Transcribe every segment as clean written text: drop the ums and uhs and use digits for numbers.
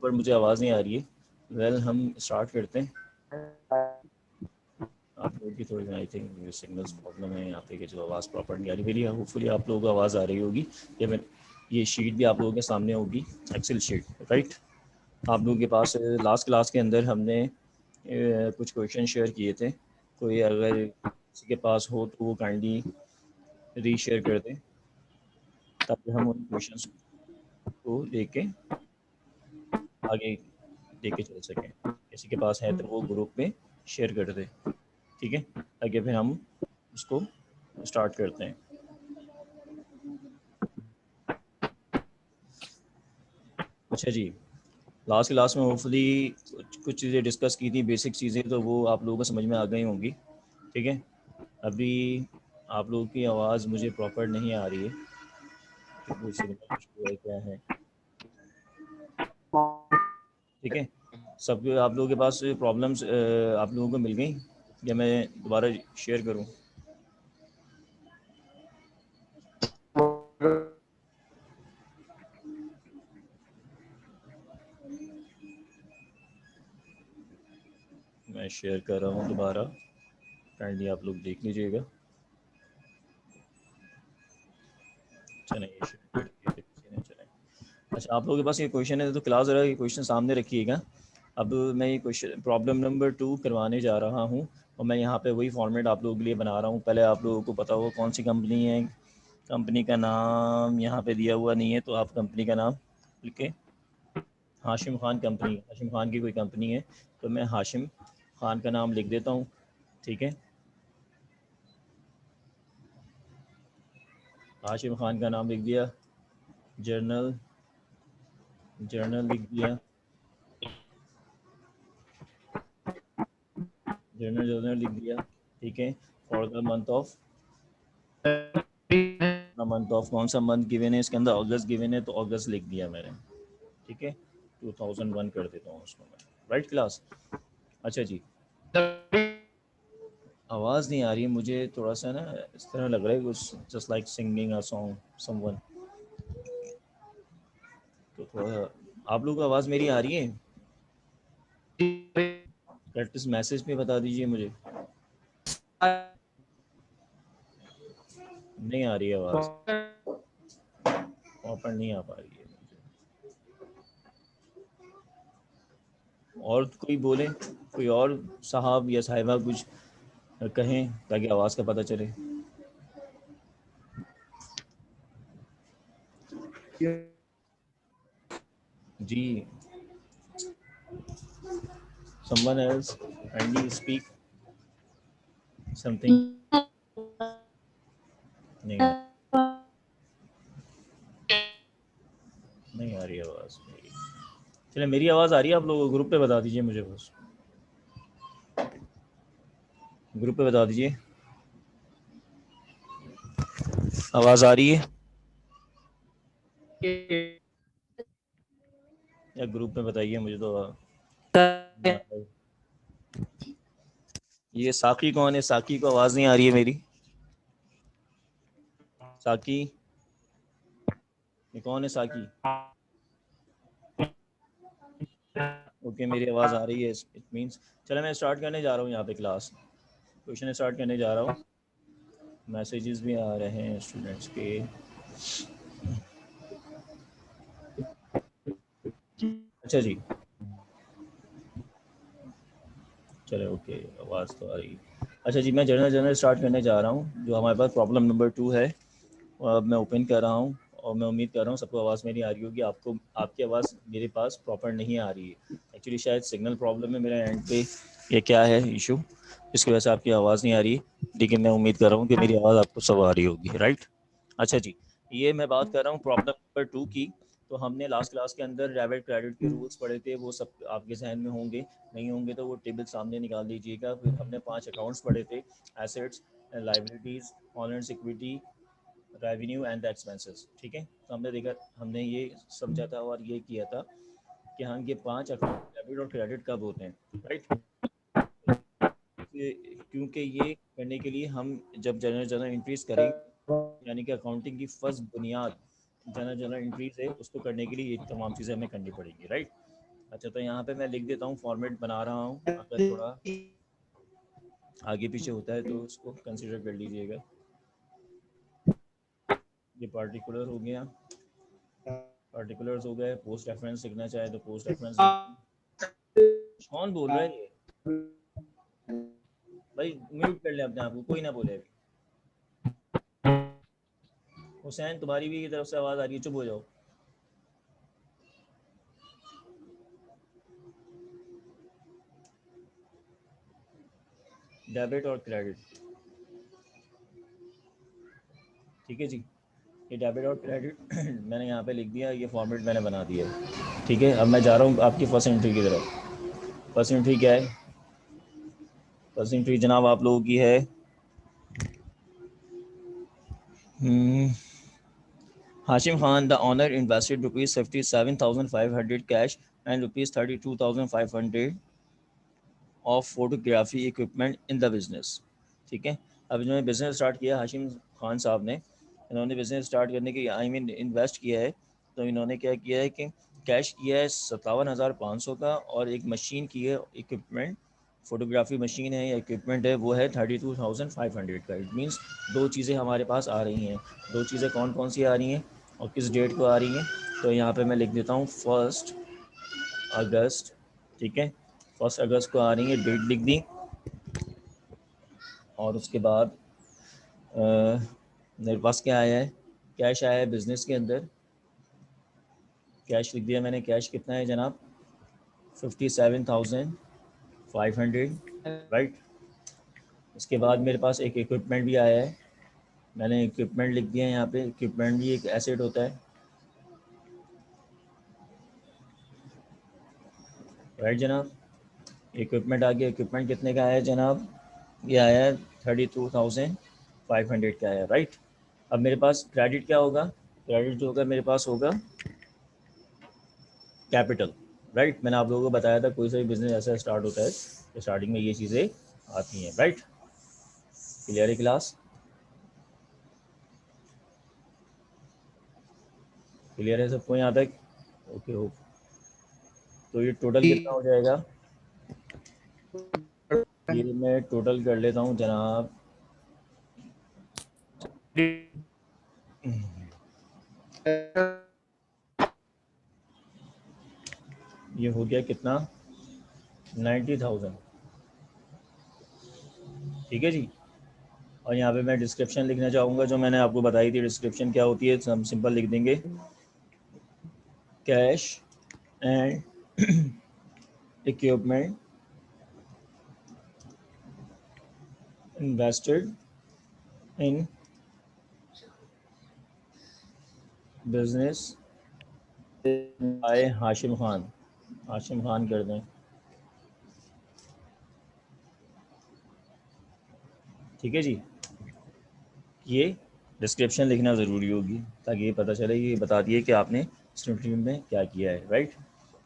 Proper मुझे आवाज़ नहीं आ रही है। वेल हम स्टार्ट करते हैं। आप लोगों की थोड़ी आई थिंक सिग्नल्स प्रॉब्लम है यहाँ पे कि जो आवाज़ प्रॉपर नहीं आ रही मेरी। होपफुली आप लोगों को आवाज़ आ रही होगी। ये शीट भी आप लोगों के सामने होगी, एक्सेल शीट, राइट। आप लोगों के पास लास्ट क्लास के अंदर हमने कुछ क्वेश्चन शेयर किए थे। कोई अगर किसी के पास हो तो वो काइंडली रीशेयर कर दें ताकि हम उन क्वेश्चंस को लेके आगे लेके चल सकें। किसी के पास है तो वो ग्रुप में शेयर कर दे, ठीक है, ताकि फिर हम उसको स्टार्ट करते हैं। अच्छा जी, लास्ट क्लास में होपफुली कुछ चीज़ें डिस्कस की थी, बेसिक चीज़ें, तो वो आप लोगों को समझ में आ गई होंगी, ठीक है। अभी आप लोगों की आवाज़ मुझे प्रॉपर नहीं आ रही है, तो सिग्नल इशू है क्या है, ठीक है। सब आप लोगों के पास प्रॉब्लम्स आप लोगों को मिल गई या मैं दोबारा शेयर करूं? मैं शेयर कर रहा हूं दोबारा, काइंडली आप लोग देख लीजिएगा। चलें ये शेयर कर दिए थे किसी ने, चलें। अच्छा, आप लोगों के पास ये क्वेश्चन है तो क्लास ज़रा ये क्वेश्चन सामने रखिएगा। अब मैं ये क्वेश्चन प्रॉब्लम नंबर 2 करवाने जा रहा हूँ और मैं यहाँ पे वही फॉर्मेट आप लोगों के लिए बना रहा हूँ। पहले आप लोगों को पता हो कौन सी कंपनी है, कंपनी का नाम यहाँ पे दिया हुआ नहीं है तो आप कंपनी का नाम लिख के, हाशिम खान कंपनी, हाशिम खान की कोई कंपनी है तो मैं हाशिम खान का नाम लिख देता हूँ, ठीक है। हाशिम खान का नाम लिख दिया, जर्नल लिख दिया, जर्नल लिख दिया, ठीक है। फॉर द मंथ ऑफ कौन सा मंथ गिवन है इसके अंदर, अगस्त गिवन है तो अगस्त लिख दिया मैंने, ठीक है। 2001 कर देता हूँ उसको मैं, राइट क्लास। अच्छा जी, आवाज़ नहीं आ रही है मुझे, थोड़ा सा ना इस तरह लग रहा है कुछ, just like singing a song someone. तो थोड़ा आप लोगों को आवाज़ मेरी आ रही है? प्रैक्टिस मैसेज पे बता दीजिए मुझे। नहीं आ रही है आवाज़, प्रॉपर नहीं आ पा रही है मुझे। और कोई बोले, कोई और साहब या साहिबा कुछ कहें ताकि आवाज़ का पता चले। जी, someone else kindly speak something. नहीं आ नहीं आ रही आवाज़ मेरी। चलिए, मेरी आवाज़ आ रही है आप लोग ग्रुप पे बता दीजिए मुझे, बस ग्रुप पे बता दीजिए आवाज़ आ रही है या ग्रुप में बताइए मुझे तो नहीं आ रही। ये साकी कौन है? साकी को आवाज़ नहीं आ रही है मेरी। साकी, ये कौन है साकी? ओके, मेरी आवाज़ आ रही है, इट मीन्स। चलो मैं स्टार्ट करने जा रहा हूँ यहाँ पे क्लास, क्वेश्चन स्टार्ट करने जा रहा हूँ। मैसेजेस भी आ रहे हैं स्टूडेंट्स के। अच्छा जी, चलो ओके, आवाज़ तो आ रही है। अच्छा जी, मैं जनरल स्टार्ट करने जा रहा हूँ। जो हमारे पास प्रॉब्लम नंबर 2 है वो अब मैं ओपन कर रहा हूँ और मैं उम्मीद कर रहा हूँ सबको आवाज़ मेरी आ रही होगी। आपको आपकी आवाज़ मेरे पास प्रॉपर नहीं आ रही है। एक्चुअली शायद सिग्नल प्रॉब्लम है मेरे एंड पे, ये क्या है इशू, जिसकी वजह से आपकी आवाज़ नहीं आ रही, लेकिन मैं उम्मीद कर रहा हूँ कि मेरी आवाज़ आपको सब आ रही होगी, राइट। अच्छा जी, ये मैं बात कर रहा हूँ प्रॉब्लम नंबर 2 की। तो हमने लास्ट क्लास के अंदर डेबिट क्रेडिट के रूल्स पढ़े थे, वो सब आपके जहन में होंगे, नहीं होंगे तो वो टेबल सामने निकाल लीजिएगा। फिर हमने 5 अकाउंट्स पढ़े थे, assets, liabilities, owner security, revenue and the expenses, ठीक है। तो हमने देखा, हमने ये समझा था और ये किया था कि हाँ ये 5 अकाउंट डेबिट और क्रेडिट कब होते हैं, राइट। क्योंकि ये करने के लिए हम जब जनरल एंट्रीज करेंगे, यानी कि अकाउंटिंग की फर्स्ट बुनियाद जनरल एंट्रीज है, उसको करने के लिए ये तमाम चीज़ें हमें करनी पड़ेंगी, राइट। अच्छा, तो यहाँ पे मैं लिख देता हूँ, फॉर्मेट बना रहा हूँ, अगर थोड़ा आगे पीछे होता है तो उसको कंसिडर कर लीजिएगा। ये पार्टिकुलर हो गया, पार्टिकुलर्स हो गए। पोस्ट रेफरेंस लिखना चाहे तो पोस्ट रेफरेंस लिख दें। कौन बोल रहा है ये? भाई म्यूट कर ले अपने आप को, कोई ना बोले अभी। हुसैन, तुम्हारी भी की तरफ से आवाज़ आ रही है, चुप हो जाओ। डेबिट और क्रेडिट, ठीक है जी। ये डेबिट और क्रेडिट मैंने यहाँ पे लिख दिया, ये फॉर्मेट मैंने बना दिया है, ठीक है। अब मैं जा रहा हूँ आपकी फर्स्ट एंट्री की तरफ। फर्स्ट एंट्री क्या है? फर्स्ट एंट्री जनाब आप लोगों की है, Hashim Khan the owner invested ₹57,500 cash and ₹32,500 of photography equipment in the business, ठीक है। अब इन्होंने बिज़नेस स्टार्ट किया, हाशिम खान साहब ने, इन्होंने बिज़नेस स्टार्ट करने की इन्वेस्ट किया है। तो इन्होंने क्या किया है कि कैश किया है 57,500 का, और एक मशीन की है, इक्विपमेंट, फोटोग्राफी मशीन है या इक्विपमेंट है, वो है 32,500 का। इट मीन्स दो चीज़ें हमारे पास आ रही हैं। दो चीज़ें कौन कौन सी आ रही हैं और किस डेट को आ रही हैं? तो यहाँ पे मैं लिख देता हूँ 1 अगस्त, ठीक है। 1 अगस्त को आ रही है, डेट लिख दी। और उसके बाद मेरे पास क्या आया है? कैश आया है बिज़नेस के अंदर, कैश लिख दिया मैंने। कैश कितना है जनाब? 57,500, राइट। उसके बाद मेरे पास एक इक्विपमेंट भी आया है, मैंने इक्विपमेंट लिख दिया है यहाँ पे। इक्विपमेंट भी एक एसेट होता है, राइट जनाब। इक्विपमेंट आ गया। इक्विपमेंट कितने का आया है जनाब? ये आया है 32,500 का आया, राइट। अब मेरे पास क्रेडिट क्या होगा? क्रेडिट जो होगा मेरे पास होगा कैपिटल, राइट। मैंने आप लोगों को बताया था कोई सा भी बिजनेस ऐसा स्टार्ट होता है तो स्टार्टिंग में ये चीज़ें आती हैं, राइट। क्लियर है क्लास? क्लियर है सबको यहाँ तक? Okay okay. तो ये टोटल कितना हो जाएगा? ये मैं टोटल कर लेता हूँ जनाब। ये हो गया कितना? 90,000, ठीक है जी। और यहाँ पे मैं डिस्क्रिप्शन लिखना चाहूँगा, जो मैंने आपको बताई थी डिस्क्रिप्शन क्या होती है, हम सिंपल लिख देंगे, cash and equipment invested in business by Hashim Khan. Hashim Khan कर दें, ठीक है जी। ये डिस्क्रिप्शन लिखना ज़रूरी होगी ताकि ये पता चले, ये बता दिए कि आपने इस एंट्री में क्या किया है, राइट।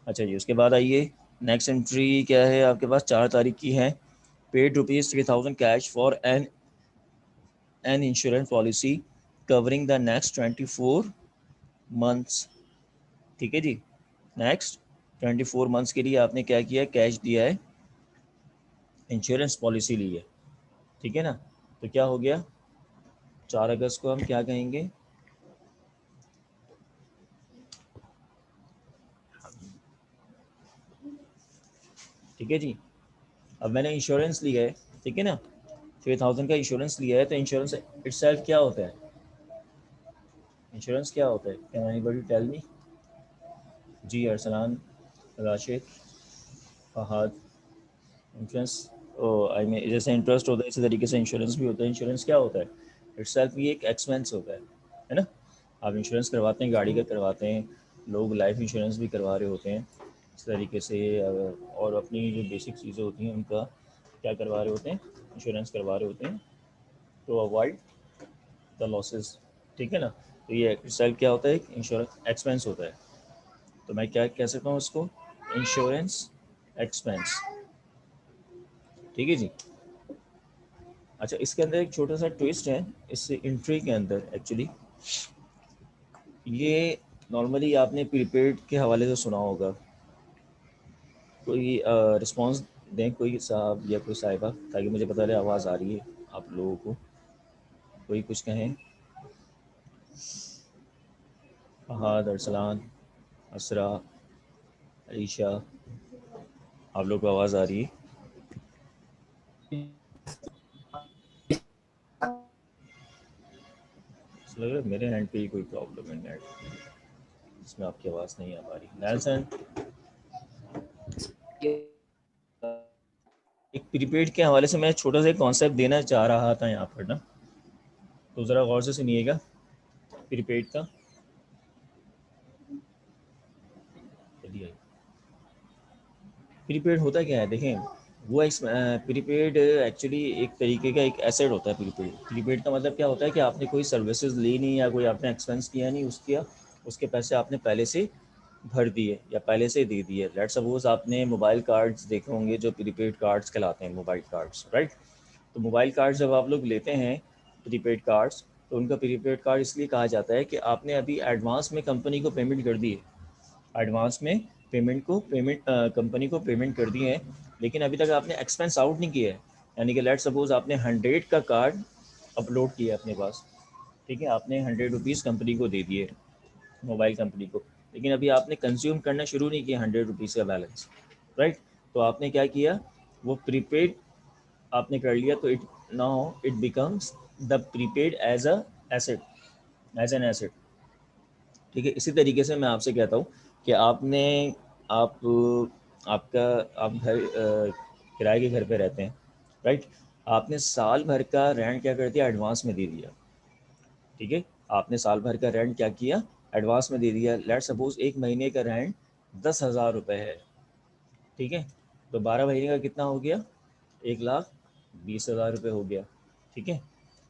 अच्छा जी, उसके बाद आइए नेक्स्ट एंट्री क्या है आपके पास, 4 तारीख की है। Paid ₹3,000 cash for an insurance policy covering the next 24 months, ठीक है जी। नेक्स्ट 24 मंथ्स के लिए आपने क्या किया? कैश दिया है, इंश्योरेंस पॉलिसी ली है, ठीक है ना। तो क्या हो गया? 4 अगस्त को हम क्या कहेंगे? ठीक है जी। अब मैंने इंश्योरेंस लिया है, ठीक है ना, 3,000 का इंश्योरेंस लिया है। तो इंश्योरेंस इटसेल्फ क्या होता है? इंश्योरेंस क्या होता है? Can anybody tell me? जी, Arsalan, Rashid, Fahad. Insurance, I mean जैसे इंटरेस्ट होता है इसी तरीके से इंश्योरेंस भी होता है। इंश्योरेंस क्या होता है? इटसेल्फ भी एक एक्सपेंस होता है ना। आप इंश्योरेंस करवाते हैं, गाड़ी का करवाते हैं, लोग लाइफ इंश्योरेंस भी करवा रहे होते हैं इस तरीके से। और अपनी जो बेसिक चीज़ें होती हैं उनका क्या करवा रहे होते हैं? इंश्योरेंस करवा रहे होते हैं टू अवॉइड द लॉसेस, ठीक है ना। तो ये सेल्फ क्या होता है? एक इंश्योरेंस एक्सपेंस होता है। तो मैं क्या कह सकता हूँ इसको? इंश्योरेंस एक्सपेंस, ठीक है जी। अच्छा, इसके अंदर एक छोटा सा ट्विस्ट है इस एंट्री के अंदर एक्चुअली। ये नॉर्मली आपने प्रीपेड के हवाले से सुना होगा, कोई रिस्पांस दें, कोई साहब या कोई साहिबा, ताकि मुझे पता रहे आवाज़ आ रही है आप लोगों को। कोई कुछ कहें। फहद, अरसलान, असरा, अलीशा, आप लोग को आवाज़ आ रही है? ऐसा लग रहा है मेरे एंड पे ही कोई प्रॉब्लम है नेट, इसमें आपकी आवाज़ नहीं आ पा रही। नेल्सन, एक प्रीपेड के हवाले से मैं छोटा सा कॉन्सेप्ट देना चाह रहा था यहाँ पर ना, तो ज़रा गौर से सुनिएगा। प्रीपेड का प्रीपेड होता क्या है, देखें। वो प्रीपेड एक्चुअली एक तरीके का एक एसेट होता है। प्रीपेड प्रीपेड का मतलब क्या होता है कि आपने कोई सर्विसेज ली नहीं या कोई आपने एक्सपेंस किया नहीं, उसके पैसे आपने पहले से भर दिए या पहले से दे दिए। लेट सपोज आपने मोबाइल कार्ड्स देखे होंगे जो प्रीपेड कार्ड्स कहलाते हैं, मोबाइल कार्ड्स, राइट। तो मोबाइल कार्ड्स जब आप लोग लेते हैं प्रीपेड कार्ड्स, तो उनका प्रीपेड कार्ड इसलिए कहा जाता है कि आपने अभी एडवांस में कंपनी को पेमेंट कर दी है। एडवांस में पेमेंट कंपनी को पेमेंट कर दिए हैं, लेकिन अभी तक आपने एक्सपेंस आउट नहीं किया है। यानी कि लेट सपोज आपने 100 का कार्ड अपलोड किया है अपने पास, ठीक है, आपने 100 रुपीज़ कंपनी को दे दिए, मोबाइल कंपनी को, लेकिन अभी आपने कंज्यूम करना शुरू नहीं किया 100 रुपीज़ का बैलेंस, राइट। तो आपने क्या किया, वो प्रीपेड आपने कर लिया, तो it now it becomes the prepaid as a asset, as an asset, ठीक है। इसी तरीके से मैं आपसे कहता हूँ कि आप आपका आप घर किराए के घर पे रहते हैं, राइट। आपने साल भर का रेंट क्या कर दिया, एडवांस में दे दिया, ठीक है। आपने साल भर का रेंट क्या किया, एडवांस में दे दिया। लेट सपोज एक महीने का रेंट 10,000 रुपये है, ठीक है। तो 12 महीने का कितना हो गया, 1,20,000 रुपये हो गया, ठीक है।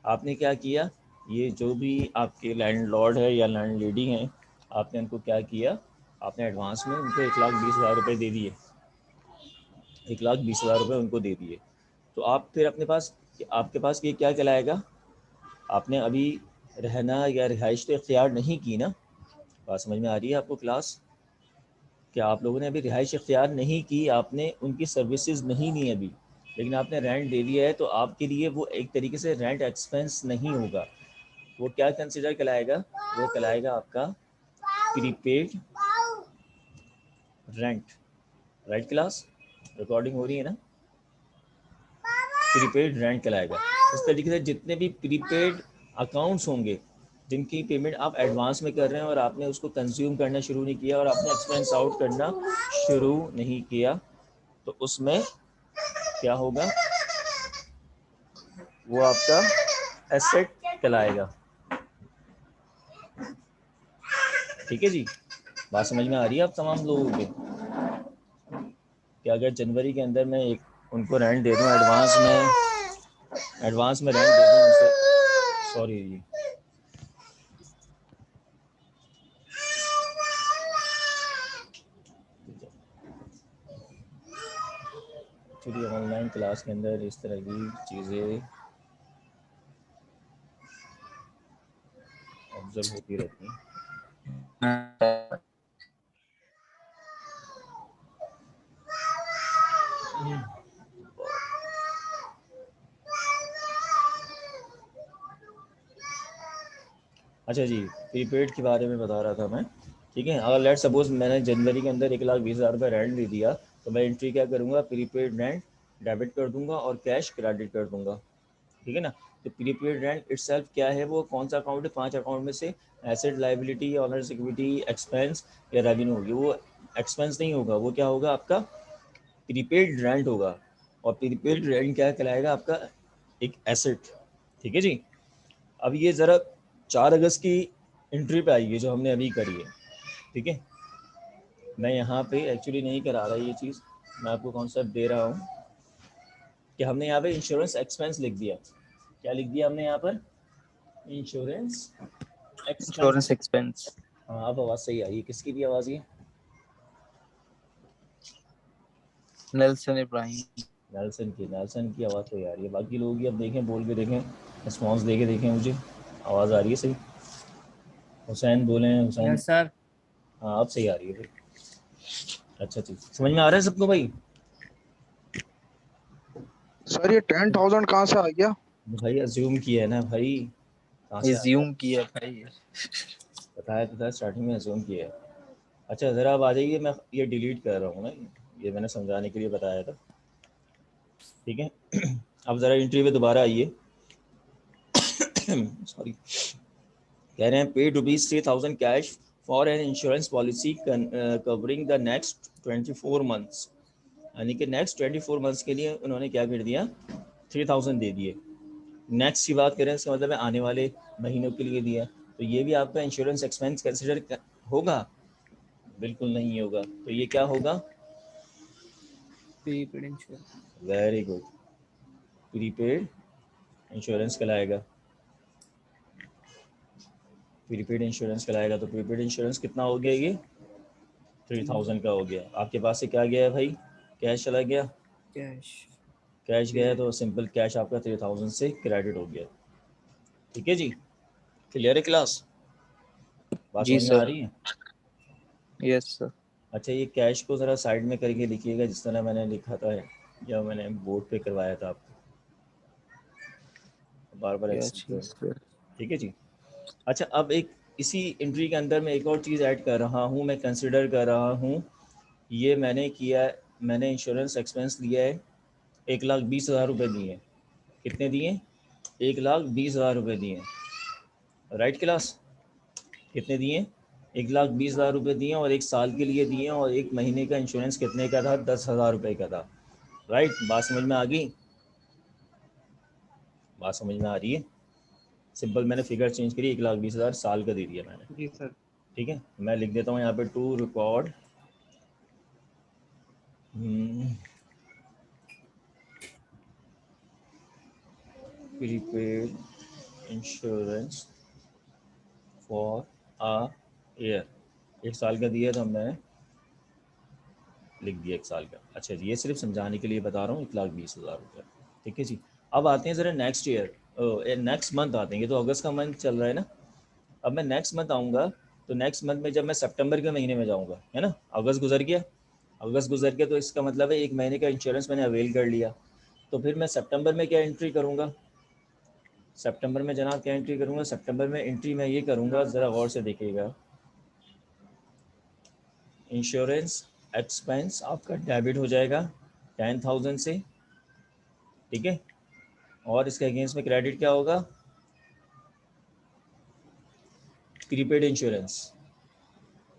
आपने क्या किया, ये जो भी आपके लैंडलॉर्ड है या लैंडलेडी हैं, आपने उनको क्या किया, आपने एडवांस में उनको 1,20,000 रुपये दे दिए, 1,20,000 रुपये उनको दे दिए। तो आप फिर अपने पास, आपके पास ये क्या कहलाएगा, आपने अभी रहना या रिहाइश तो इख्तियार नहीं की ना। बात समझ में आ रही है आपको क्लास, कि आप लोगों ने अभी रिहाइश इख्तियार नहीं की, आपने उनकी सर्विसेज नहीं ली अभी, लेकिन आपने रेंट दे दिया है, तो आपके लिए वो एक तरीके से रेंट एक्सपेंस नहीं होगा। वो क्या कंसिडर कहलाएगा, वो कहलाएगा आपका prepaid rent, right class, recording हो रही है ना। प्रीपेड रेंट कहलाएगा। इस तरीके से जितने भी प्रीपेड अकाउंट्स होंगे जिनकी पेमेंट आप एडवांस में कर रहे हैं और आपने उसको कंज्यूम करना शुरू नहीं किया और आपने एक्सपेंस आउट करना शुरू नहीं किया, तो उसमें क्या होगा, वो आपका एसेट कहलाएगा, ठीक है जी। बात समझ में आ रही है आप तमाम लोगों के, कि अगर जनवरी के अंदर मैं एक उनको रेंट दे दूं, एडवांस में रेंट दे दूं उनसे, सॉरी जी, एक्चुअली ऑनलाइन क्लास के अंदर इस तरह की चीज़ें ऑब्जर्व होती रहती हैं। अच्छा जी, प्रीपेड के बारे में बता रहा था मैं, ठीक है। अगर लेट सपोज मैंने जनवरी के अंदर 1,20,000 रुपये रेंट दे दिया, तो मैं एंट्री क्या करूँगा, प्रीपेड रेंट डेबिट कर दूंगा और कैश क्रेडिट कर दूंगा, ठीक है ना। तो प्रीपेड रेंट इटसेल्फ क्या है, वो कौन सा अकाउंट है, 5 अकाउंट में से asset, liability, honours equity, expense या रेवेन्यू होगी। वो एक्सपेंस नहीं होगा, वो क्या होगा, आपका प्रीपेड रेंट होगा। और प्रीपेड रेंट क्या कहलाएगा, आपका एक एसेट, ठीक है जी। अब ये ज़रा 4 अगस्त की एंट्री पे आई है जो हमने अभी करी है, ठीक है। मैं यहाँ पे एक्चुअली नहीं करा रहा ये चीज़, मैं आपको कॉन्सेप्ट दे रहा हूँ कि हमने यहाँ पे इंश्योरेंस एक्सपेंस लिख दिया। क्या लिख दिया हमने यहाँ पर, इंश्योरेंस इंश्योरेंस एक्सपेंस। एक्सपेंस। हाँ, अब आवाज़ सही आई है, किसकी भी आवाज़ ये, नेल्सन इब्राहिम। नेल्सन की आवाज़ तो आ रही है, बाकी लोग भी अब देखें, बोल के देखें, रिस्पॉन्स दे के देखें, मुझे आवाज़ आ रही है सही। हुसैन बोलें, हुसैन। Yes sir. हाँ अब सही आ रही है भाई। अच्छा जी, समझ में आ रहा है सबको भाई? सर ये 10,000 कहाँ से आ गया? भाई अज्यूम किया है ना भाई, कहाँ से आ गया? एज्यूम किया भाई। बताया तो था स्टार्टिंग में, अज्यूम किया है। अच्छा ज़रा आप आ जाइए, मैं ये डिलीट कर रहा हूँ ना, ये मैंने समझाने के लिए बताया था, ठीक है। अब ज़रा एंट्री पे दोबारा आइए। सॉरी, कह रहे हैं paid ₹3,000 cash for an insurance policy covering the next 24 months, यानी कि नेक्स्ट 24 मंथ्स के लिए उन्होंने क्या कर दिया, 3,000 दे दिए। नेक्स्ट की बात करें, इसका मतलब है आने वाले महीनों के लिए दिया, तो ये भी आपका इंश्योरेंस एक्सपेंस कंसिडर होगा? बिल्कुल नहीं होगा। तो ये क्या होगा? Prepaid insurance. Very good, prepaid insurance कहलाएगा। प्रीपेड इंश्योरेंस कहलाएगा। तो प्रीपेड इंश्योरेंस कितना हो गया ये? 3,000 का हो गया। आपके पास से क्या गया है भाई? कैश चला गया। कैश। कैश गया है तो सिंपल कैश आपका 3,000 से क्रेडिट हो गया। ठीक है जी, क्लियर है क्लास? बात जी समझ में आ सर। रही है? Yes sir. अच्छा, ये कैश को ज़रा साइड में करके लिखिएगा जिस तरह मैंने लिखा था या मैंने बोर्ड पे करवाया था आपको, बार बार क्या एक्सेप्ट चीज करें। सर? ठीक है जी। अच्छा, अब एक इसी एंट्री के अंदर मैं एक और चीज़ ऐड कर रहा हूँ, मैं कंसिडर कर रहा हूँ। ये मैंने किया, मैंने इंश्योरेंस एक्सपेंस लिया है, 1,20,000 रुपये दिए। कितने दिए? 1,20,000 रुपये दिए। Right class? कितने दिए? 1,20,000 रुपये दिए और 1 साल के लिए दिए, और 1 महीने का इंश्योरेंस कितने का था? 10,000 रुपये का था। राइट, बात समझ में आ गई? बात समझ में आ रही है? सिंपल मैंने फिगर चेंज करी, 1,20,000 साल का दे दिया मैंने। जी सर। ठीक है, मैं लिख देता हूँ यहाँ पे to record prepaid insurance for a year. 1 साल का दिया था, मैं लिख दिया 1 साल का। अच्छा जी, ये सिर्फ समझाने के लिए बता रहा हूँ, 1,20,000 रुपये। ठीक है जी। अब आते हैं ज़रा नेक्स्ट ईयर, नेक्स्ट मंथ आते हैं। ये तो अगस्त का मंथ चल रहा है ना। अब मैं नेक्स्ट मंथ आऊँगा, तो नेक्स्ट मंथ में जब मैं सितंबर के महीने में जाऊँगा, है ना, अगस्त गुजर गया। अगस्त गुजर गया तो इसका मतलब है 1 महीने का इंश्योरेंस मैंने अवेल कर लिया। तो फिर मैं सितंबर में क्या एंट्री करूँगा? सितंबर में जनाब क्या एंट्री करूँगा? सितंबर में एंट्री मैं ये करूँगा, ज़रा गौर से देखिएगा। इंश्योरेंस एक्सपेंस आपका डेबिट हो जाएगा 10,000 से, ठीक है। और इसके अगेंस्ट में क्रेडिट क्या होगा? Prepaid insurance.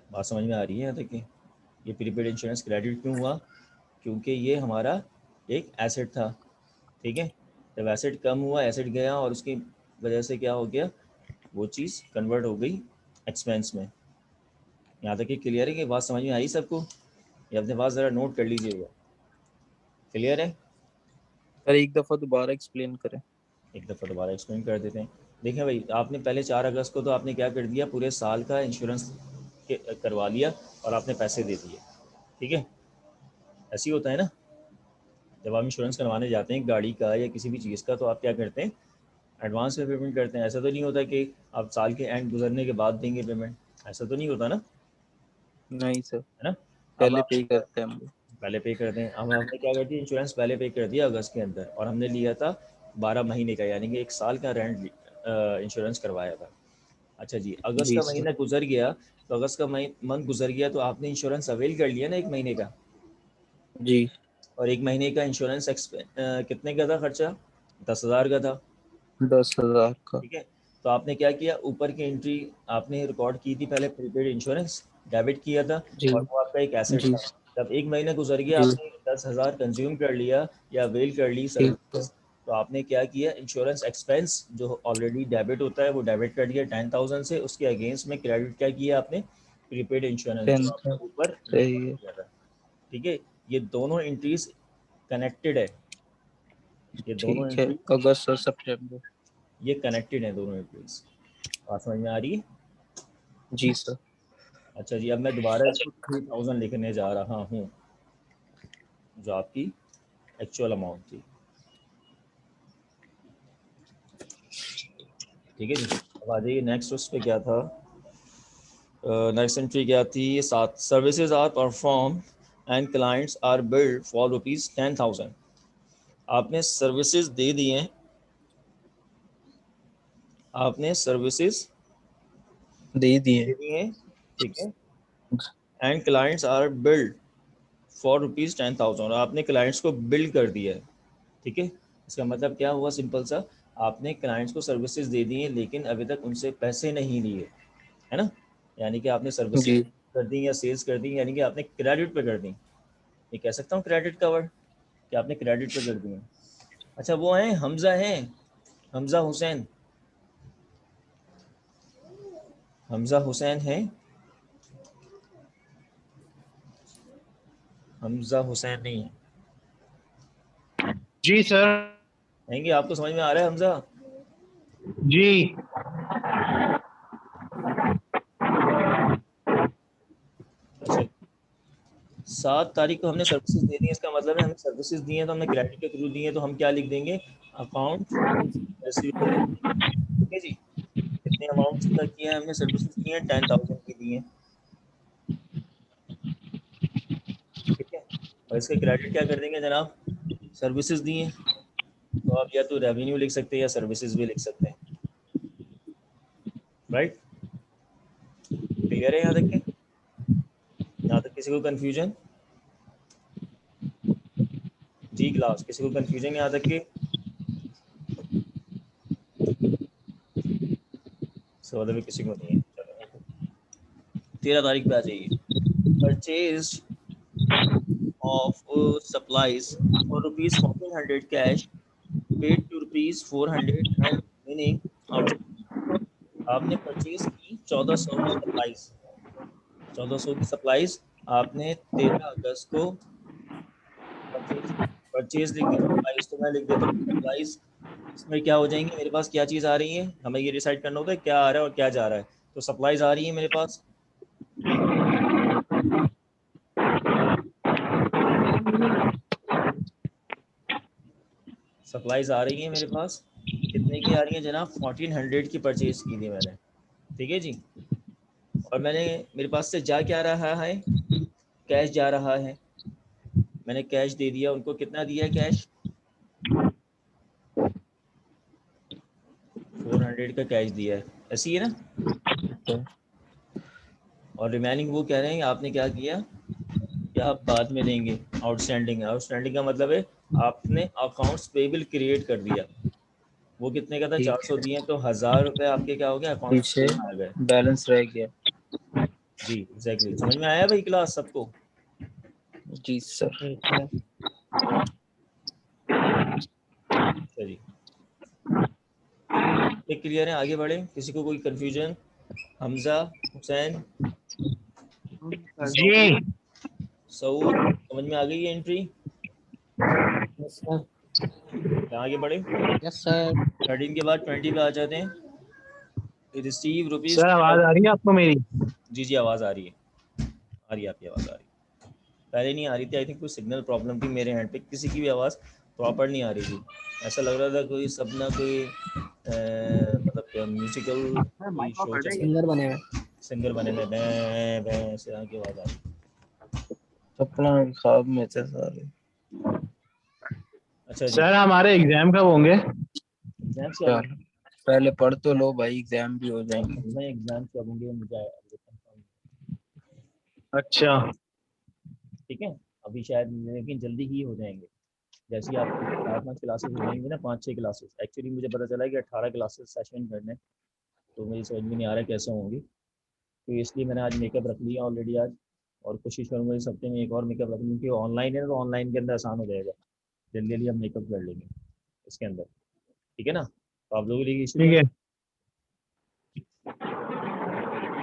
बात समझ में आ रही है? देखिए, ये प्रीपेड इंश्योरेंस क्रेडिट क्यों हुआ? क्योंकि ये हमारा एक एसेट था, ठीक है। जब एसेट कम हुआ, एसेट गया, और उसकी वजह से क्या हो गया, वो चीज़ कन्वर्ट हो गई एक्सपेंस में। यहाँ तक कि क्लियर है कि बात समझ में आई सबको? ये अपने पास ज़रा नोट कर लीजिएगा। क्लियर है? सर एक दफा दोबारा एक्सप्लेन करें। एक दफ़ा दोबारा एक्सप्लेन कर देते हैं। देखें भाई, आपने पहले 4 अगस्त को तो आपने क्या कर दिया, पूरे साल का इंश्योरेंस करवा लिया और आपने पैसे दे दिए, ठीक है। ऐसे ही होता है ना, जब आप इंश्योरेंस करवाने जाते हैं गाड़ी का या किसी भी चीज़ का, तो आप क्या करते हैं, एडवांस में पेमेंट करते हैं। ऐसा तो नहीं होता कि आप साल के एंड गुजरने के बाद देंगे पेमेंट, ऐसा तो नहीं होता ना, नहीं सर, है ना। अब पहले आप पे करते हैं हम लोग। पहले पे करते हैं। अब हमने क्या कर दिया, इंश्योरेंस पहले पे कर दिया अगस्त के अंदर, और हमने लिया था 12 महीने का, यानी कि 1 साल का रेंट इंश्योरेंस करवाया था। अच्छा जी, अगस्त जी का सर। महीना गुजर गया, तो अगस्त का मंथ गुजर गया, तो आपने इंश्योरेंस अवेल कर लिया ना 1 महीने का। जी। और 1 महीने का इंश्योरेंस कितने का था खर्चा? 10,000 का था, 10,000 का। ठीक है। तो आपने क्या किया, ऊपर की एंट्री आपने रिकॉर्ड की थी पहले, प्रीपेड इंश्योरेंस डेबिट किया था, जी। और वो आपका एक एसेट जी। था। जब 1 महीना गुजर गया, जी। आपने 10,000 कंज्यूम कर लिया या अवेल कर ली ठीक है। सर्विस, तो आपने क्या किया, इंश्योरेंस एक्सपेंस जो ऑलरेडी डेबिट होता है वो डेबिट कर दिया 10,000 से, उसके अगेंस्ट में क्रेडिट क्या किया आपने, प्रीपेड इंश्योरेंस जो 10 आपने ऊपर सही रिकॉर्ड है। किया था, ठीक है। ये दोनों एंट्रीज कनेक्टेड है, ये दोनों ठीक है, एंट्री, अगस्त और सितंबर। ये कनेक्टेड है दोनों एंट्रीज। बात समझ में आ रही है? जी सर। अच्छा जी, अब मैं दोबारा इसको 3,000 लिखने जा रहा हूँ, जो आपकी एक्चुअल अमाउंट थी, ठीक है जी। अब आ जाइए नेक्स्ट, उस पर क्या था, नेक्स्ट एंट्री क्या थी, 7 services are perform and clients are build for ₹10,000। आपने सर्विसेज दे दिए हैं, आपने सर्विसेज दे दिए। दे दिए हैं, ठीक है, and clients are build for ₹10,000 और आपने क्लाइंट्स को बिल्ड कर दिया है, ठीक है। इसका मतलब क्या हुआ, सिंपल सा, आपने क्लाइंट्स को सर्विसेज दे दी हैं लेकिन अभी तक उनसे पैसे नहीं लिए, है ना। यानी कि आपने सर्विसेज जी कर दी या सेल्स कर दी, यानी कि आपने क्रेडिट पे कर दी। ये कह सकता हूँ क्रेडिट का वर्ड, कि आपने क्रेडिट पे कर दी है। अच्छा, वो हैं हमज़ा हैं, हमज़ा हुसैन, हमज़ा हुसैन हैं, हमज़ा हुसैन नहीं है, जी सर। कहेंगे आपको समझ में आ रहा है हमज़ा? जी। अच्छा, 7 तारीख को हमने सर्विसेज दे दी है, इसका मतलब है हमें सर्विसेज दी हैं तो हमने क्रेडिट के थ्रू दी हैं, तो हम क्या लिख देंगे, अकाउंट रिसीवेबल लिख देंगे, ठीक है जी। कितने अमाउंट का किया है हमने, सर्विसेज दी हैं 10,000 की दी हैं, ठीक है। और इसके क्रेडिट क्या कर देंगे जनाब, सर्विसेज दी हैं, तो आप या तो रेवेन्यू लिख सकते हैं या सर्विसेज भी लिख सकते हैं, राइट। क्लियर है यहाँ तक के, यहाँ तक किसी को कन्फ्यूजन? जी क्लास, किसी को कन्फ्यूजन यहाँ तक के? सवाल भी किसी को नहीं है, चलो 13 तारीख पे आ जाइए। Purchase of supplies for ₹1,400 cash paid to ₹400 and meaning आपने परचेज की 1400 की सप्लाईज, 1400 की सप्लाईज आपने 13 अगस्त को परचेज की। परचेज लिख दी, सप्लाईज तो मैं लिख देता हूँ सप्लाईज। इसमें क्या हो जाएंगे, मेरे पास क्या चीज़ आ रही है, हमें ये डिसाइड करना होता है क्या आ रहा है और क्या जा रहा है। तो सप्लाईज आ रही है मेरे पास, सप्लाईज आ रही है मेरे पास, कितने की आ रही है जनाब, 1400 की परचेज की थी मैंने, ठीक है जी। और मैंने, मेरे पास से जा क्या रहा है, कैश जा रहा है, मैंने कैश दे दिया उनको, कितना दिया कैश, 400 का कैश दिया है, ऐसी है ना। और रिमेनिंग वो कह रहे हैं आपने क्या किया कि आप बाद में देंगे, आउटस्टैंडिंग है। आउटस्टैंडिंग का मतलब है आपने अकाउंट्स पेबल क्रिएट कर दिया, वो कितने का था, ठीक 400 है। दिए, तो 1000 रुपये आपके क्या हो गया, अकाउंट्स पीछे में आ गए। बैलेंस रह गया। जी एग्जैक्टली, समझ में आया भाई क्लास सबको? जी सर। चलिए एक क्लियर है, आगे बढ़े, किसी को कोई कंफ्यूजन? हमजा, हुसैन, जी। सऊद, सऊद, समझ में आ गई है एंट्री? Yes sir. क्या आगे बढ़े, यस सर। 13 के बाद 20 पे आ जाते हैं। रिसीव रुपीज, सर आवाज आ रही है आपको मेरी? जी जी आवाज़ आ रही है, आ रही है, आपकी आवाज़ आ रही है, पहले नहीं आ रही थी, आई थिंक कोई सिग्नल प्रॉब्लम थी मेरे हैंड पे, किसी की भी आवाज़ प्रॉपर नहीं आ रही थी, ऐसा लग रहा था कोई सपना कोई मतलब म्यूजिकल कोई शो चल रहा सिंगर बने हुए। है, सिंगर बने में भैं भैं से आगे आवाज़ आ रही। सपना ख्वाब में थे सारे। अच्छा जी, सर हमारे एग्जाम कब होंगे? एग्जाम्स कब चलो पहले पढ़ तो लो भाई, एग्जाम भी हो जाएंगे। होंगे, एग्जाम्स कब होंगे मुझे कंफर्म, अच्छा। ठीक है। अभी शायद, लेकिन जल्दी ही हो जाएंगे, जैसे ही आपकी 4-5 क्लासेस हो जाएंगी ना, 5-6 क्लासेस, एक्चुअली मुझे पता चला है कि 18 क्लासेस सेशन करने, तो मुझे समझ में नहीं आ रहा है कैसे होंगी, तो इसलिए मैंने आज मेकअप रख लिया ऑलरेडी आज, और कोशिश करूँगा इस हफ्ते में एक और मेकअप रख लूँ, क्योंकि ऑनलाइन है ना, तो ऑनलाइन के अंदर आसान हो जाएगा, जल्दी जल्दी हम मेकअप कर लेंगे इसके अंदर, ठीक है ना। तो आप लोगों के लिए इशू ठीक है, है।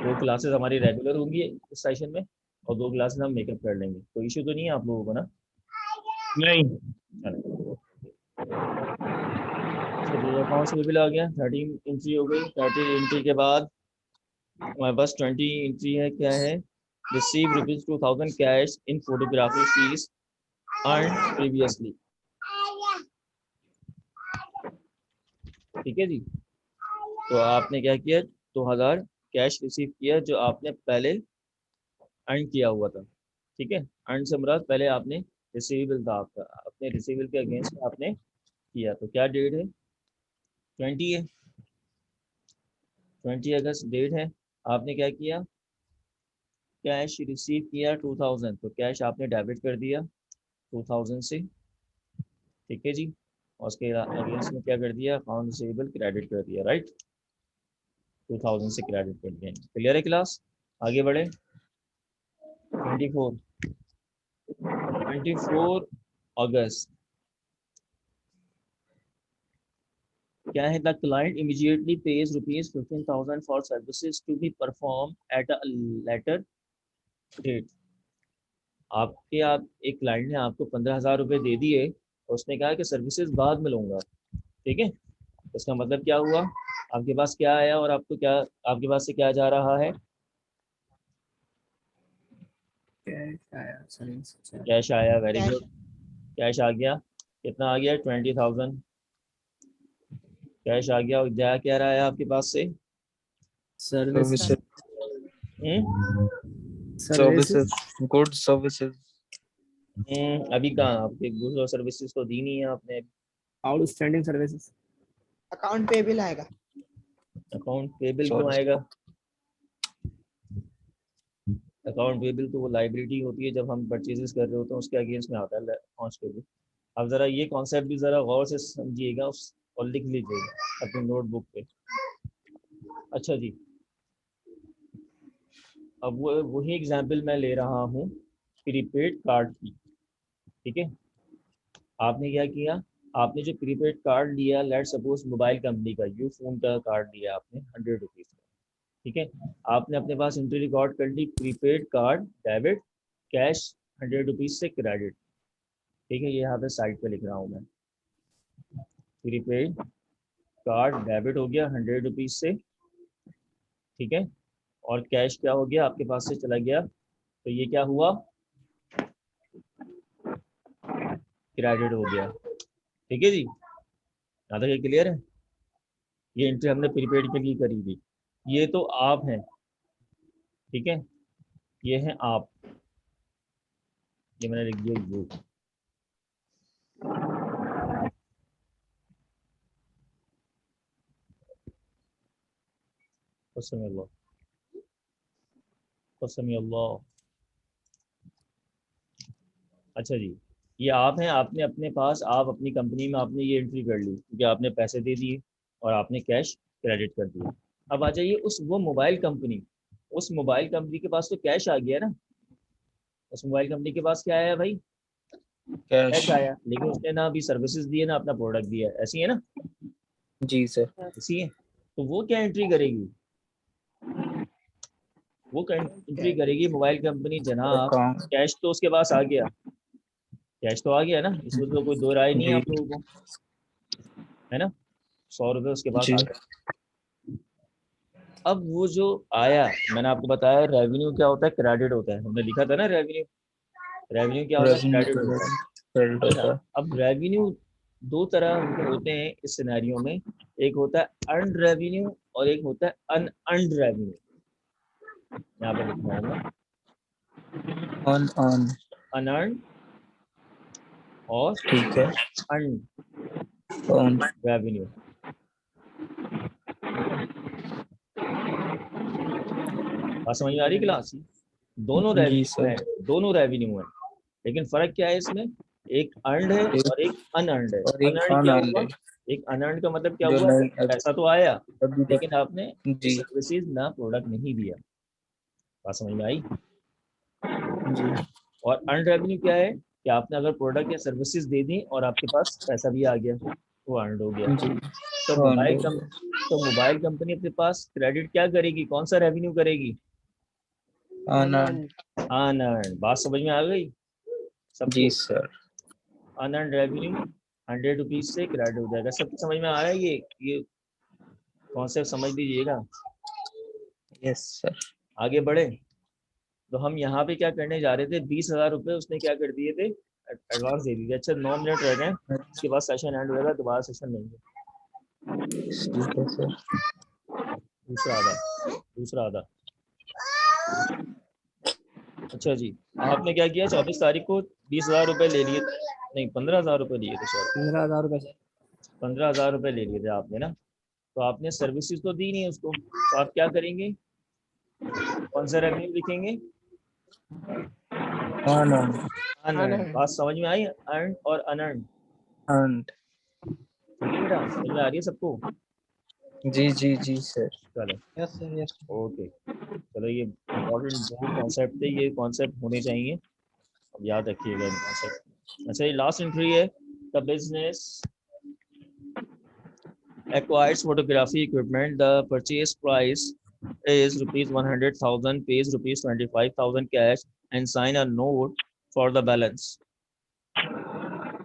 2 क्लासेस हमारी रेगुलर होंगी इस सेशन में, और 2 क्लासेस हम मेकअप कर लेंगे, कोई इशू तो नहीं है आप लोगों को ना? नहीं। चलो चलिए, अकाउंट्स में भी आ गया, 13 एंट्री हो गई, 13 एंट्री के बाद हमारे पास 20 एंट्री है, क्या है, receive ₹2,000 cash in photography fees earn previously, ठीक है जी। तो आपने क्या किया, 2000 कैश रिसीव किया जो आपने पहले अर्न किया हुआ था, ठीक है। अर्न से मुराद पहले आपने रिसीवेबल था आपका, आपने रिसीवेबल के अगेंस्ट में आपने किया, तो क्या डेट है 20 है, 20 अगस्त डेट है। आपने क्या किया, कैश रिसीव किया 2000, तो कैश आपने डेबिट कर दिया 2000 से, ठीक है जी। और उसके अगेंस्ट में क्या कर दिया, अकाउंट रिसीवेबल क्रेडिट कर दिया, राइट, 2000 से क्रेडिट कर दिया। क्लियर है क्लास, आगे बढ़े। 24 अगस्त क्या है, the client immediately pays ₹15,000 for services to be perform at a later date. आप एक क्लाइंट ने आपको 15,000 रुपये दे दिए और उसने कहा कि सर्विसेज बाद में लूँगा, ठीक है। इसका मतलब क्या हुआ, आपके पास क्या आया और आपको क्या, आपके पास से क्या जा रहा है, कैश आया, वेरी गुड, कैश आ गया, कितना आ गया 20,000 कैश आ गया। और जा क्या रहा है आपके पास से, सर्विसेज सर्विसेज गुड सर्विसेज। अभी कहाँ आपके गुड्स और सर्विसेज तो दी नहीं है आपने। आउटस्टैंडिंग सर्विसेज अकाउंट पेबल आएगा। अकाउंट पेबल क्यों आएगा, अकाउंट पेबल तो वो लाइबिलिटी होती है जब हम परचेजेस कर रहे होते हैं उसके अगेंस्ट में आता है अकाउंट्स पेबल। अब ज़रा ये कॉन्सेप्ट भी ज़रा गौर से समझिएगा और लिख लीजिएगा अपनी नोटबुक पे। अच्छा जी, अब वही एग्जाम्पल मैं ले रहा हूँ प्रीपेड कार्ड की, ठीक है। आपने क्या किया, आपने जो प्रीपेड कार्ड लिया, लेट सपोज मोबाइल कंपनी का यू फोन का कार्ड लिया आपने 100 रुपीज़ का, ठीक है। आपने अपने पास एंट्री रिकॉर्ड कर ली, prepaid card debit cash 100 rupees से क्रेडिट, ठीक है। ये यहाँ पे साइड पे लिख रहा हूँ मैं, प्रीपेड कार्ड डेबिट हो गया 100 रुपीज़ से, ठीक है। और कैश क्या हो गया आपके पास से चला गया, तो ये क्या हुआ, क्रेडिट हो गया, ठीक है जी। यहाँ तक ये क्लियर है, ये एंट्री हमने प्रीपेड के लिए करी थी। ये तो आप हैं, ठीक है, ये हैं आप, ये मैंने लिख दिया यू। अच्छा जी, ये आप हैं, आपने अपने पास, आप अपनी कंपनी में आपने ये एंट्री कर ली क्योंकि आपने पैसे दे दिए और आपने कैश क्रेडिट कर दिया। अब आ जाइए वो मोबाइल कंपनी, उस मोबाइल कंपनी के पास तो कैश आ गया ना, उस मोबाइल कंपनी के पास क्या आया भाई, कैश आया, लेकिन उसने ना अभी सर्विसेज दिए ना अपना प्रोडक्ट दिया, ऐसी है ना जी सर। ऐसी है। तो वो क्या एंट्री करेगी, वो एंट्री करेगी मोबाइल कंपनी, जनाब कैश तो उसके पास आ गया, कैश तो आ गया ना, इसमें तो कोई दो राय नहीं है आप लोगों को, है ना, 100 रुपये उसके पास जी। आ गए। अब वो जो आया, मैंने आपको बताया रेवेन्यू क्या होता है, क्रेडिट होता है, हमने लिखा था ना रेवेन्यू, रेवेन्यू क्या होता है, क्रेडिट होता है। क्रेडिट अच्छा, होता है। अब रेवेन्यू दो तरह के होते हैं इस सिनेरियो में, एक होता है अर्नड रेवेन्यू और एक होता है अनअर्नड रेवेन्यू। यहाँ पे लिखना है अनअर्नड और ठीक है। Earned revenue. बात समझ में आ रही क्लास, दोनों रेवेन्यू है, दोनों रेवेन्यू है, लेकिन फर्क क्या है इसमें, एक अर्नड है और एक अनअर्नड है। और एक अनअर्नड क्या हुआ, अनअर्नड एक अनअर्नड का मतलब क्या जो हुआ, नहीं पैसा तो आया अभी तक। लेकिन आपने जी सर्विसेज ना प्रोडक्ट नहीं दिया। बात समझ में आई। जी। और अर्न रेवेन्यू क्या है कि आपने अगर प्रोडक्ट या सर्विसेज दे दी और आपके पास पैसा भी आ गया, वो अर्न हो गया। जी तो मोबाइल कंपनी अपने पास क्रेडिट क्या करेगी, कौन सा रेवेन्यू करेगी, अनअर्नड। अनअर्न। बात समझ में आ गई सबको, जी सर। अनअर्न रेवेन्यू 100 रुपीज से क्रेडिट हो जाएगा। सबको समझ में आ रहा है, ये कॉन्सेप्ट समझ लीजिएगा। Yes sir. आगे बढ़े, तो हम यहाँ पे क्या करने जा रहे थे, 20,000 रुपये उसने क्या कर दिए थे, एडवांस दे दिए। अच्छा 9 मिनट रह गए, उसके बाद सेशन एंड होगा, दोबारा सेशन लेंगे। ठीक है सर। दूसरा आधा अच्छा जी, आपने क्या किया 24 तारीख को 20,000 रुपये ले लिए, नहीं 15,000 रुपये लिए थे सर, 15,000 रुपए से। 15,000 रुपये ले लिए थे आपने ना, तो आपने सर्विसेज तो दी नहीं उसको, तो आप क्या करेंगे, कौन सा रेवेन्यू लिखेंगे, Unearned. अनअर्न। बात समझ में आई, अर्न और अनअर्न, Earned. ठीक है बेटा, समझ में आ रही है सबको, जी सर। चलो यस सर यस। ओके। चलो ये इम्पोर्टेंट दो कॉन्सेप्ट थे, ये कॉन्सेप्ट होने चाहिए, अब याद रखिएगा इन कॉन्सेप्ट। अच्छा ये लास्ट एंट्री है, the business acquires photography equipment, the purchase price is ₹100,000, pays ₹25,000 cash and sign a note for the balance।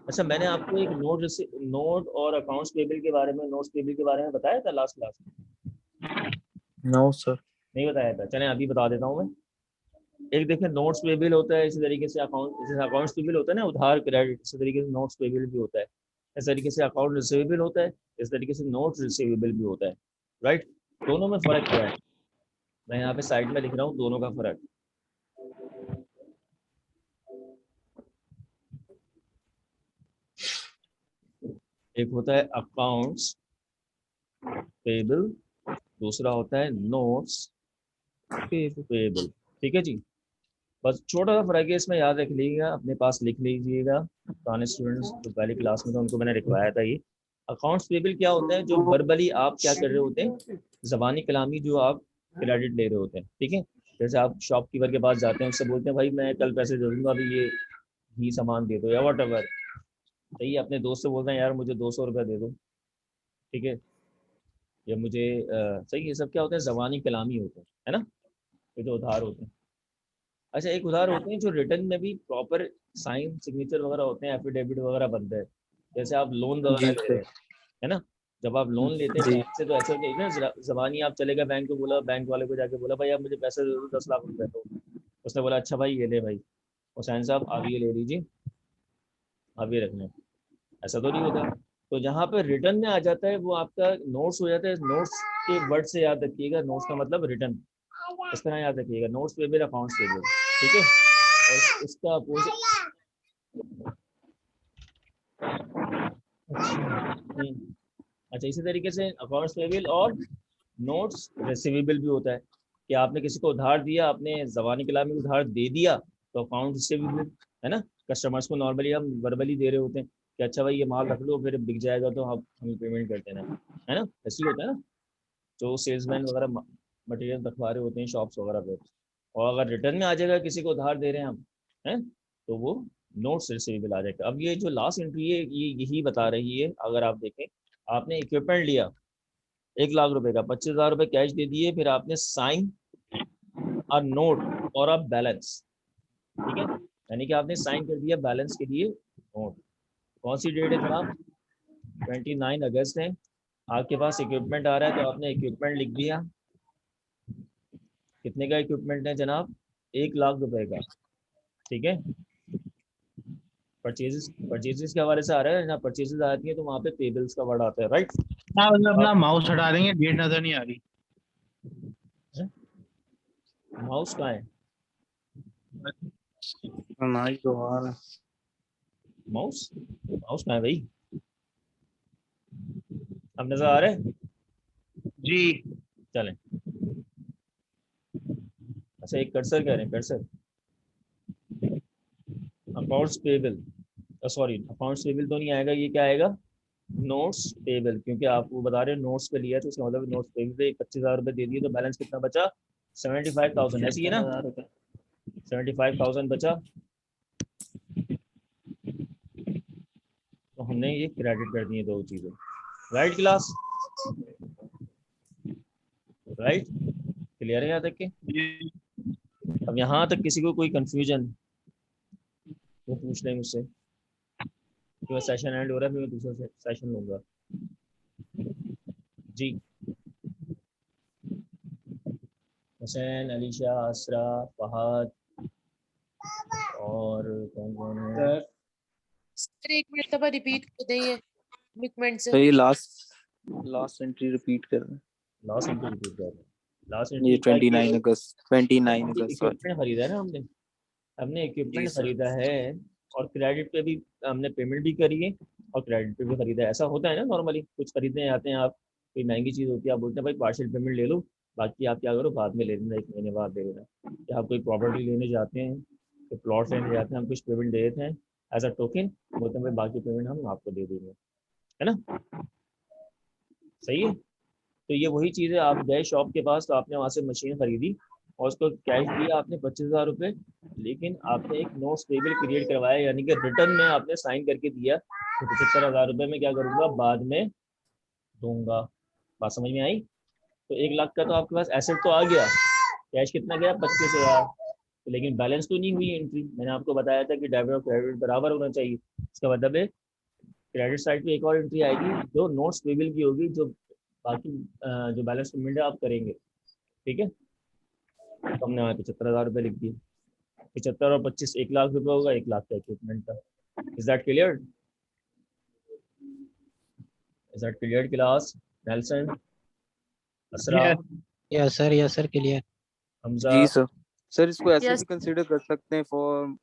अच्छा मैंने आपको एक नोट और अकाउंट्स पेबल के बारे में, नोट्स पेबल के बारे में बताया था लास्ट क्लास में? No sir. नहीं बताया था, चलें अभी बता देता हूँ मैं। एक देखिए नोट्स पेबल होता है, इसी तरीके से अकाउंट्स पेबल होता है ना, उधार क्रेडिट, इसी तरीके से नोट्स पेबल भी होता है, इस तरीके से अकाउंट रिसीवेबल होता है, इस तरीके से नोट्स रिसीवेबल भी होता है, राइट। दोनों में फ़र्क क्या है, मैं यहाँ पे साइड में लिख रहा हूँ दोनों का फ़र्क। एक होता है अकाउंट्स पेबल, दूसरा होता है नोट्स पेबल, ठीक है जी। बस छोटा सा फर्क है इसमें, याद रख लीजिएगा, अपने पास लिख लीजिएगा, पुराने स्टूडेंट्स जो पहली क्लास में थे उनको मैंने लिखवाया था ये। अकाउंट्स पेबल क्या होता है, जो वर्बली आप क्या कर रहे होते हैं, ज़बानी कलामी जो आप क्रेडिट ले रहे होते हैं, ठीक है। जैसे आप शॉपकीपर के पास जाते हैं, उससे बोलते हैं भाई मैं कल पैसे दे दूँगा, अभी ये ही सामान दे दो या वट एवर, सही है। अपने दोस्त से बोलते हैं यार मुझे 200 रुपये दे दो, ठीक है, या मुझे सही, ये सब क्या होता है, ज़बानी कलामी होते हैं, है ना, ये जो उधार होते हैं। अच्छा एक उधार होते हैं जो रिटर्न में भी प्रॉपर साइन सिग्नेचर वगैरह होते हैं, एफिडेविट वगैरह बनते हैं, जैसे आप लोन वगैरह जी ले रहे सर। हैं, है ना। जब आप लोन लेते हैं जी बैंक से तो ऐसे होता है ना, जबानी आप चले गए बैंक को, बोला बैंक वाले को जाके बोला भाई आप मुझे पैसे दे दो 10 लाख रुपए, तो उसने बोला अच्छा भाई ये ले भाई हुसैन साहब आप ये ले लीजिए, आप ये रखना, ऐसा तो नहीं होता। तो जहाँ पे रिटर्न में आ जाता है वो आपका नोट्स हो जाता है, नोट्स के वर्ड से याद रखिएगा, नोट्स का मतलब रिटर्न, इस तरह याद रखिएगा, नोट्स पेबल अकाउंट्स पेबल, ठीक है। और इसका अपोजिट, अच्छा इसी तरीके से अकाउंट्स पेबल और नोट्स रिसीवेबल भी होता है, कि आपने किसी को उधार दिया, आपने ज़बानी कलाम में उधार दे दिया, तो अकाउंट रिसीवेबल, है ना। कस्टमर्स को नॉर्मली हम वर्बली दे रहे होते हैं कि अच्छा भाई ये माल रख लो, फिर बिक जाएगा तो आप हमें पेमेंट कर देना, है ना, ऐसे ही होता है ना, जो सेल्समैन वगैरह मटेरियल रखवा रहे होते हैं शॉप्स वगैरह पे। और अगर रिटर्न में आ जाएगा किसी को उधार दे रहे हैं हम, हैं, तो वो नोट्स रिसीवेबल आ जाएगा। अब ये जो लास्ट एंट्री है ये यही बता रही है, अगर आप देखें आपने इक्विपमेंट लिया 1 लाख रुपए का, 25,000 रुपये कैश दे दिए, फिर आपने साइन और नोट और अब बैलेंस, ठीक है, यानी कि आपने साइन कर दिया बैलेंस के लिए नोट। कौन सी डेट है जनाब, 29 अगस्त है, आपके पास इक्विपमेंट आ रहा है तो आपने इक्विपमेंट लिख दिया, कितने का इक्विपमेंट है जनाब, 1 लाख रुपए का, ठीक है। परचेजेस के हवाले से आ रहा है ना, परचेजेस आती है तो वहाँ पे पेबल्स का वर्ड आता है, राइट। हाँ मतलब अपना माउस हटा देंगे, डेट नजर नहीं आ रही। माउस कहाँ है, हमारी तो आ रहा है। माउस माउस कहाँ है भाई, अब नजर आ रहा है, जी चलें। अच्छा एक कर्सर कह रहे हैं, cursor accounts payable, sorry accounts payable तो नहीं आएगा, ये क्या आएगा, नोट्स पेबल, क्योंकि आप वो बता रहे हैं नोट्स पे लिया तो उसका मतलब नोट्स पेबल पे 25,000 रुपये दे दिए, तो बैलेंस कितना बचा, 75,000, ऐसी है ना, 75,000 बचा, तो हमने ये क्रेडिट कर दिए दो चीज़ें, राइट क्लास, राइट, क्लियर है यहाँ तक के। अब यहाँ तक किसी को कोई कंफ्यूजन वो पूछ लें मुझसे, तो सेशन एंड हो रहा है, फिर मैं दूसरा सेशन लूँगा जी। हुसैन, अलीशा, असरा, फहद और कौन कौन है, सर एक मिनट तब रिपीट कर दें ये लिक्विड से। तो ये लास्ट एंट्री रिपीट कर रहे हैं। लास्ट एंट्री रिपीट कर रहे हैं, लास्ट ये एंट्री 29 अगस्त 29 अगस्त सॉरी। इक्विपमेंट खरीदा है ना हमने, हमने इक्विपमेंट जी सर। खरीदा है और क्रेडिट पे भी हमने पेमेंट भी करी है और क्रेडिट पे भी खरीदा है। ऐसा होता है ना नॉर्मली, कुछ खरीदने आते हैं आप, कोई महंगी चीज़ होती है, आप बोलते हैं भाई पार्शियल पेमेंट ले लो, बाकी आप क्या करो बाद में ले लेना, 1 महीने बाद ले लेना। या आप कोई प्रॉपर्टी लेने जाते हैं, तो प्लॉट लेने जाते हैं, हम कुछ पेमेंट दे देते हैं एज अ टोकन, बोलते हैं भाई बाकी पेमेंट हम आपको दे देंगे, है ना? सही है। तो ये वही चीज़ है, आप गए शॉप के पास तो आपने वहाँ से मशीन खरीदी और उसको कैश दिया आपने 25,000 रुपये, लेकिन आपने एक नोट्स पेबल क्रिएट करवाया, यानी कि रिटर्न में आपने साइन करके दिया तो 75,000 रुपये में क्या करूँगा बाद में दूंगा। बात समझ में आई? तो 1 लाख का तो आपके पास एसेट तो आ गया, कैश कितना गया 25,000, तो लेकिन बैलेंस तो नहीं हुई एंट्री। मैंने आपको बताया था कि डेबिट और क्रेडिट बराबर होना चाहिए। इसका मतलब है क्रेडिट साइड पे एक और एंट्री आएगी जो नोट्स पेबल की होगी, जो बाकी जो बैलेंस पेमेंट है आप करेंगे, ठीक है? तो हमने वहाँ 75,000 रुपये लिख दिए, 75 और 25 1 लाख रुपये होगा, 1 लाख का इक्विपमेंट का। Is that clear? Is that clear class? Nelson, Asra, yes sir clear. Hamza? जी सर। सर इसको ऐसे Yes. भी कंसीडर कर सकते हैं फॉर,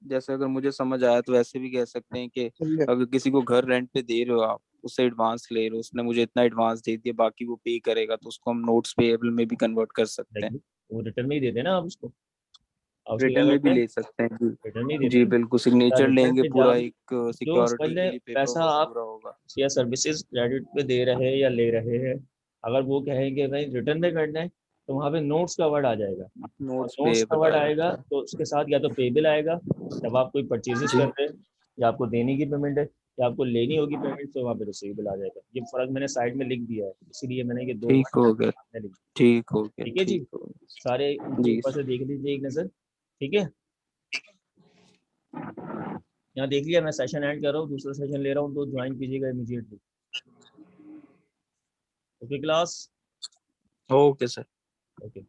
जैसे अगर मुझे समझ आया तो ऐसे भी कह सकते हैं कि चलिए अगर किसी को घर रेंट पे दे रहे हो आप, उससे एडवांस ले रहे हो, उसने मुझे इतना एडवांस दे दिया, बाकी वो पे करेगा, तो उसको हम नोट्स पेएबल में भी कन्वर्ट कर सकते हैं। देखिए वो रिटर्न में ही देते हैं ना आप उसको, आप उसको क्या रिटर्न में करते भी हैं, ले सकते हैं जी। रिटर्न में ही देते जी हैं। बिल्कुल, या सिग्नेचर रिटर्न लेंगे, में पूरा जब एक जो समझ सिक्योरिटी के लें लिए पेपर पैसा वर्क आप पूरा होगा। या सर्विसेज क्रेडिट पे दे रहे हैं या ले रहे हैं, अगर वो कहेंगे भाई रिटर्न में करना है तो वहाँ पे नोट्स का वर्ड आ जाएगा, और नोट्स नोट्स का पेएबल वर्ड आ आएगा जाता है। तो उसके साथ या तो पेबल आएगा, जब आप कोई परचेजेस जी कर रहे हैं या आपको देने की पेमेंट है या आपको लेनी होगी पेमेंट, तो वहाँ पे रिसीवेबल आ जाएगा। ये फर्क मैंने साइड में लिख दिया है, इसीलिए मैंने ये 2 ठीक हो गया, आपने लिख दिया। ठीक हो गया, ठीक है जी, ठीक हो गया। सारे इनके जी ऊपर से देख लीजिए एक नज़र, ठीक है? यहाँ देख लिया, मैं सेशन ऐड कर रहा हूँ, दूसरा सेशन ले रहा हूँ, तो ज्वाइन कीजिएगा immediately. Okay class? Okay sir. Okay.